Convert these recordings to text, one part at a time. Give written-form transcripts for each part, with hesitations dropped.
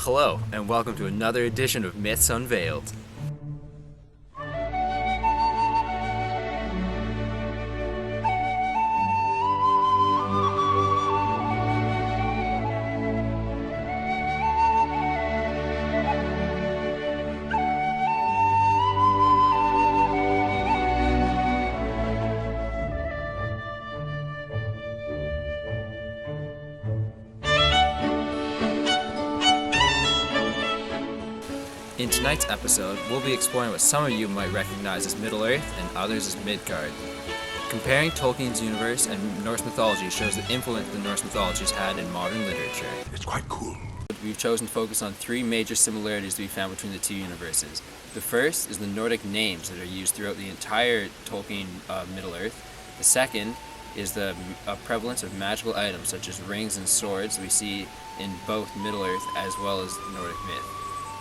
Hello, and welcome to another edition of Myths Unveiled. In tonight's episode, we'll be exploring what some of you might recognize as Middle-earth and others as Midgard. Comparing Tolkien's universe and Norse mythology shows the influence the Norse mythology has had in modern literature. It's quite cool. We've chosen to focus on three major similarities to be found between the two universes. The first is the Nordic names that are used throughout the entire Tolkien Middle-earth. The second is the prevalence of magical items such as rings and swords we see in both Middle-earth as well as Nordic myth.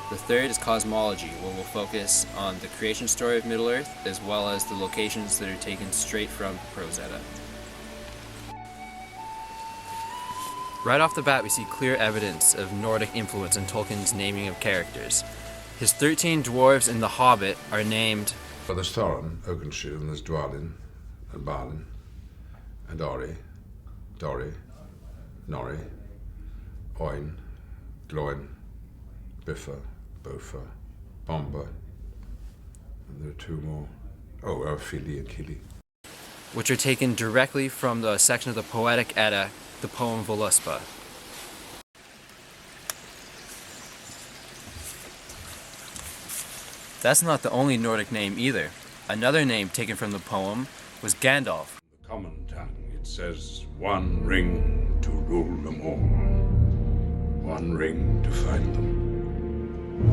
The third is cosmology, where we'll focus on the creation story of Middle-earth, as well as the locations that are taken straight from Prose Edda. Right off the bat, we see clear evidence of Nordic influence in Tolkien's naming of characters. His 13 dwarves in The Hobbit are named... Well, there's Thorin, Oakenshield, and there's Dwalin, and Balin, and Ori, Dori, Nori, Oin, Gloin, Biffa, Bofa, Bomba, and there are two more. Oh, Fili and Kili. which are taken directly from the section of the Poetic Edda, the poem Voluspa. That's not the only Nordic name either. Another name taken from the poem was Gandalf. In the common tongue, it says, one ring to rule them all. One ring to find them.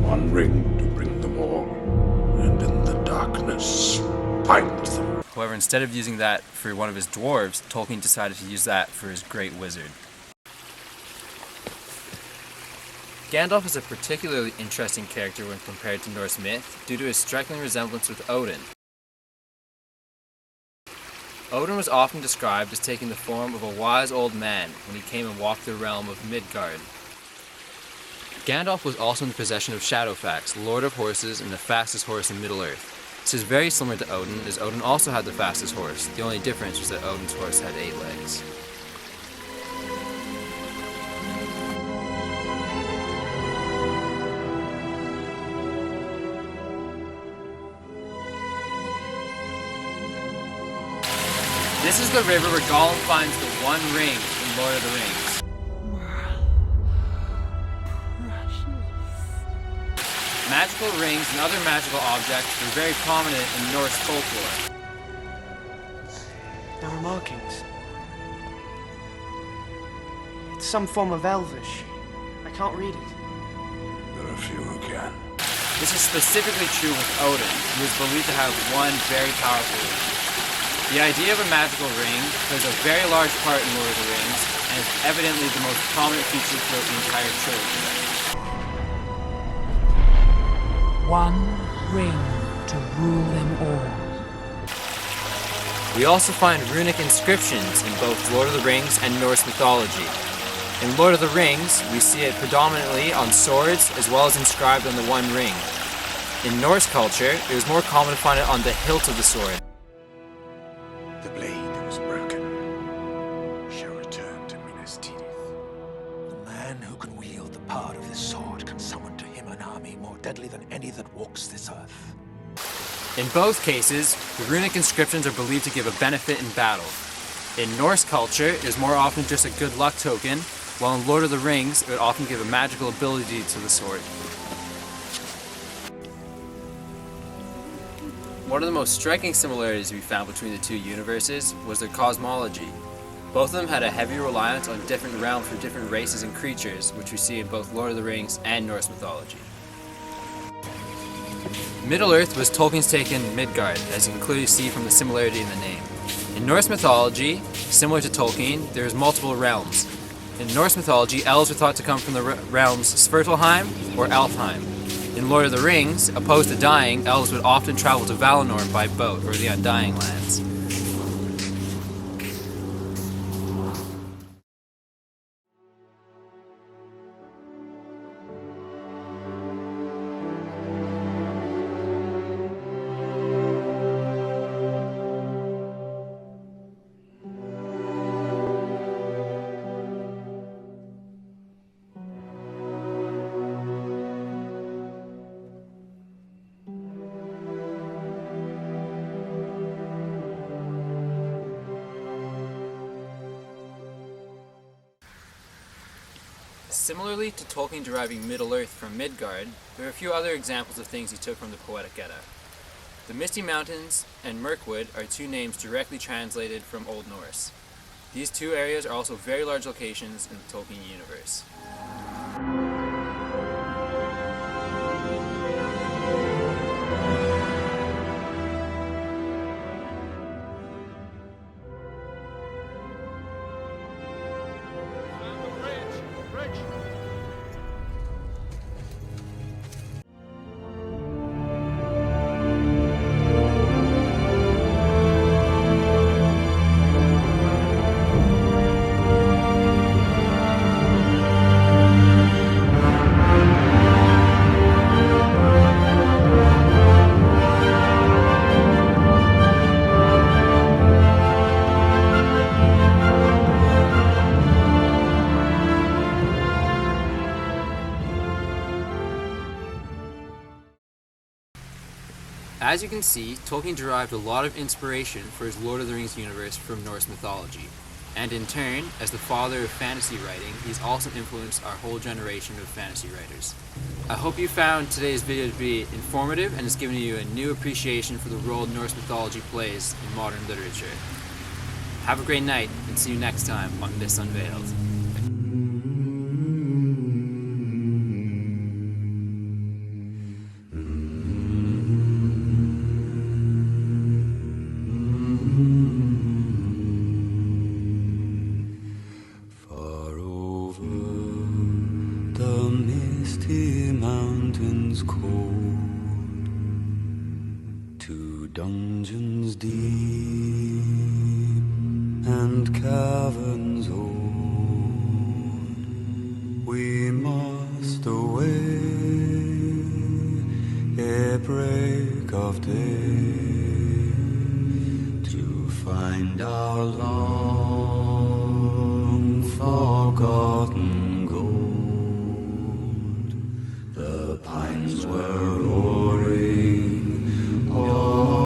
One ring to bring them all. And in the darkness, find them. However, instead of using that for one of his dwarves, Tolkien decided to use that for his great wizard. Gandalf is a particularly interesting character when compared to Norse myth due to his striking resemblance with Odin. Odin was often described as taking the form of a wise old man when he came and walked the realm of Midgard. Gandalf was also in the possession of Shadowfax, Lord of Horses and the fastest horse in Middle-earth. This is very similar to Odin, as Odin also had the fastest horse. The only difference was that Odin's horse had 8 legs. This is the river where Gollum finds the One Ring in Lord of the Rings. Magical rings and other magical objects were very prominent in Norse folklore. There are markings. It's some form of Elvish. I can't read it. There are few who can. This is specifically true with Odin, who is believed to have one very powerful ring. The idea of a magical ring plays a very large part in Lord of the Rings, and is evidently the most prominent feature throughout the entire trilogy. One ring to rule them all. We also find runic inscriptions in both Lord of the Rings and Norse mythology. In Lord of the Rings, we see it predominantly on swords as well as inscribed on the One Ring. In Norse culture, it was more common to find it on the hilt of the sword. The blade was broken. Shall return to Minas Tirith. The man who can wield the power of this sword can summon to him an army more deadly than any that walks this earth. In both cases, the runic inscriptions are believed to give a benefit in battle. In Norse culture, it is more often just a good luck token, while in Lord of the Rings, it would often give a magical ability to the sword. One of the most striking similarities we found between the two universes was their cosmology. Both of them had a heavy reliance on different realms for different races and creatures, which we see in both Lord of the Rings and Norse mythology. Middle-earth was Tolkien's take in Midgard, as you can clearly see from the similarity in the name. In Norse mythology, similar to Tolkien, there is multiple realms. In Norse mythology, elves are thought to come from the realms Svartalheim or Alfheim. In Lord of the Rings, opposed to dying, elves would often travel to Valinor by boat or the Undying Lands. Similarly to Tolkien deriving Middle-earth from Midgard, there are a few other examples of things he took from the Poetic Edda. The Misty Mountains and Mirkwood are two names directly translated from Old Norse. These two areas are also very large locations in the Tolkien universe. As you can see, Tolkien derived a lot of inspiration for his Lord of the Rings universe from Norse mythology. And in turn, as the father of fantasy writing, he's also influenced our whole generation of fantasy writers. I hope you found today's video to be informative and has given you a new appreciation for the role Norse mythology plays in modern literature. Have a great night, and see you next time on Myths Unveiled. Mountains cold, to dungeons deep and caverns old, we must away ere break of day to find our long forgotten gold. The pines were old.